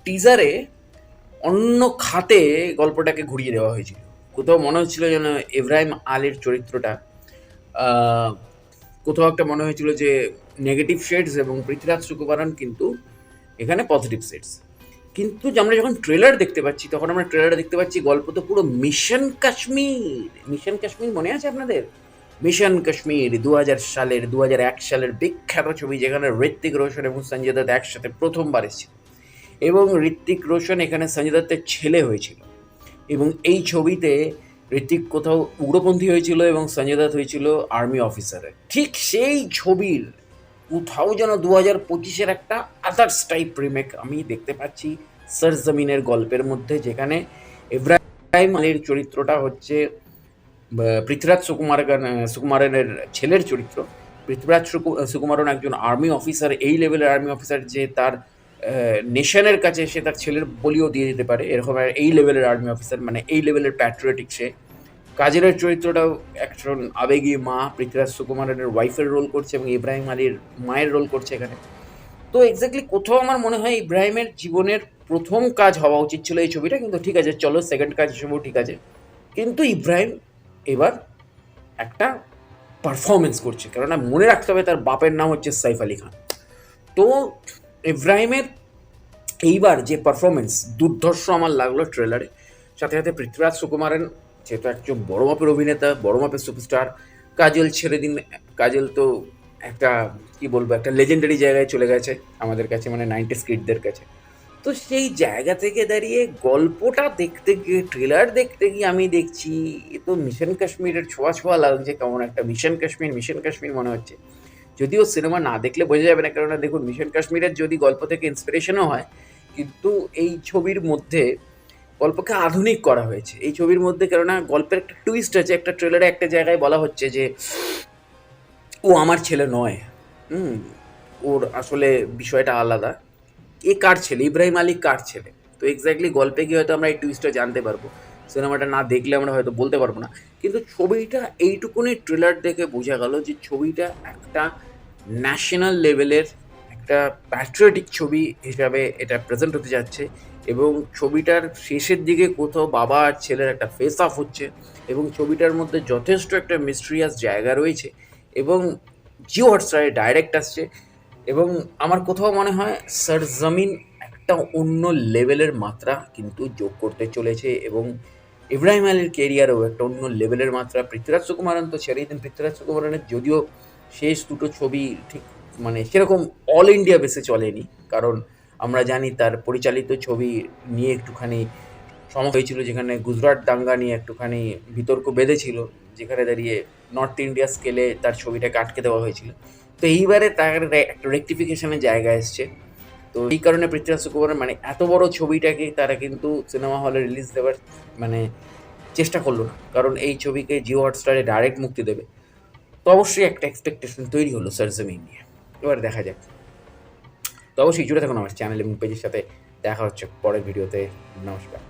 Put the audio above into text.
টিজারে অন্য খাতে গল্পটাকে ঘুরিয়ে দেওয়া হয়েছিল। কোথাও মনে হচ্ছিল যেন ইব্রাহিম আলীর চরিত্রটা আহ, কোথাও একটা মনে হয়েছিল যে নেগেটিভ শেডস এবং পৃথ্বীরাজ সুকুমারন কিন্তু এখানে পজিটিভ শেডস। কিন্তু আমরা যখন ট্রেলার দেখতে পাচ্ছি তখন আমরা ট্রেলারে দেখতে পাচ্ছি গল্প তো পুরো মিশন কাশ্মীর। মিশন কাশ্মীর মনে আছে আপনাদের? মিশন কাশ্মীর 2001 সালের বিখ্যাত ছবি, যেখানে ঋত্বিক রোশন এবং সঞ্জয় দত্ত একসাথে প্রথমবার এসেছিল এবং ঋত্বিক রোশন এখানে সঞ্জয় দত্তের ছেলে হয়েছিল। এবং এই ছবিতে ঋত্বিক কোথাও উগ্রপন্থী হয়েছিল এবং সঞ্জয় দত্ত হয়েছিল আর্মি অফিসারের। ঠিক সেই ছবির কোথাও যেন 2025-এর একটা আদার্স টাইপ রিমেক আমি দেখতে পাচ্ছি সরজমিনের গল্পের মধ্যে, যেখানে ইব্রাহিম আলীর চরিত্রটা হচ্ছে পৃথ্বীরাজ সুকুমারনের ছেলের চরিত্র। পৃথ্বীরাজ সুকুমারন একজন আর্মি অফিসার, এই লেভেলের আর্মি অফিসার যে তার নেশনের কাছে সে তার ছেলের বলিও দিয়ে দিতে পারে, এরকম এই লেভেলের আর্মি অফিসার, মানে এই লেভেলের প্যাট্রিয়টিক সে। কাজের চরিত্রটাও একজন আবেগী মা পৃথ্বীরাজ সুকুমারনের ওয়াইফের রোল করছে এবং ইব্রাহিম আলীর মায়ের রোল করছে এখানে। তো এক্স্যাক্টলি কোথাও আমার মনে হয় ইব্রাহিমের জীবনের প্রথম কাজ হওয়া উচিত ছিল এই ছবিটা, কিন্তু ঠিক আছে, চলো সেকেন্ড কাজ হিসেবেও ঠিক আছে। কিন্তু ইব্রাহিম এবার একটা পারফরমেন্স করছে, কেননা মনে রাখতে হবে তার বাপের নাম হচ্ছে সাইফ আলী খান। তো ইব্রাহিমের এইবার যে পারফরমেন্স দুর্ধর্ষ আমার লাগলো ট্রেলারে। সাথে সাথে পৃথ্বীরাজ সুকুমারন যেহেতু একজন বড় মাপের অভিনেতা, বড় মাপের সুপারস্টার। কাজল ছেড়ে দিন, কাজল তো একটা কি বলবো, একটা লেজেন্ডারি জায়গায় চলে গেছে আমাদের কাছে, মানে 90s কিডদের কাছে। তো সেই জায়গা থেকে দাঁড়িয়ে গল্পটা দেখতে গিয়ে, ট্রেলার দেখতে গিয়ে আমি দেখছি এ তো মিশন কাশ্মীরের ছোঁয়া ছোঁয়া লাগছে, কেমন একটা মিশন কাশ্মীর মিশন কাশ্মীর মনে হচ্ছে। যদিও সিনেমা না দেখলে বোঝা যাবে না, কেননা দেখুন মিশন কাশ্মীরের যদি গল্প থেকে ইন্সপিরেশনও হয়, কিন্তু এই ছবির মধ্যে গল্পকে আধুনিক করা হয়েছে এই ছবির মধ্যে। কেননা গল্পের একটা টুইস্ট আছে, একটা ট্রেলারে একটা জায়গায় বলা হচ্ছে যে ও আমার ছেলে নয়, হুম, ওর আসলে বিষয়টা আলাদা। এ কার ছেলে, ইব্রাহিম আলী কার ছেলে? তো এক্স্যাক্টলি গল্পে গিয়ে হয়তো আমরা এই টুইস্টটা জানতে পারবো, সিনেমাটা না দেখলে আমরা হয়তো বলতে পারবো না। কিন্তু ছবিটা এইটুকুনি ট্রেলার দেখে বোঝা গেল যে ছবিটা একটা ন্যাশনাল লেভেলের একটা প্যাট্রিয়টিক ছবি হিসাবে এটা প্রেজেন্ট হতে যাচ্ছে। এবং ছবিটার শেষের দিকে কোথাও বাবা আর ছেলের একটা ফেস অফ হচ্ছে এবং ছবিটার মধ্যে যথেষ্ট একটা মিস্ট্রিয়াস জায়গা রয়েছে। এবং জিও হটস্টারে ডাইরেক্ট আসছে এবং আমার কোথাও মনে হয় সরজমিন একটা অন্য লেভেলের মাত্রা কিন্তু যোগ করতে চলেছে এবং ইব্রাহিম আলীর কেরিয়ারেও একটা অন্য লেভেলের মাত্রা। পৃথ্বীরাজ সুকুমারন তো ছেড়েই দিন, পৃথ্বীরাজ সুকুমারনের যদিও শেষ দুটো ছবি ঠিক মানে সেরকম অল ইন্ডিয়া বেসে চলেনি, কারণ আমরা জানি তার পরিচালিত ছবি নিয়ে একটুখানি সমস্যা হয়েছিল, যেখানে গুজরাট দাঙ্গা নিয়ে একটুখানি বিতর্ক বেঁধেছিল, যেখানে দাঁড়িয়ে নর্থ ইন্ডিয়া স্কেলে তার ছবিটাকে আটকে দেওয়া হয়েছিল। তো এইবারে তার একটা রেকটিফিকেশনের জায়গা এসছে। তো এই কারণে পৃথ্বীরাজ সুকুমারন মানে এত বড় ছবিটাকে তারা কিন্তু সিনেমা হলে রিলিজ দেওয়ার মানে চেষ্টা করলো না, কারণ এই ছবিকে জিও হটস্টারে ডাইরেক্ট মুক্তি দেবে। তো অবশ্যই একটা এক্সপেকটেশন তৈরি হলো সরজমিন নিয়ে। এবার দেখা যাক। তো অবশ্যই জুড়ে থাকুন আমার চ্যানেল এবং পেজের সাথে। দেখা হচ্ছে পরের ভিডিওতে। নমস্কার।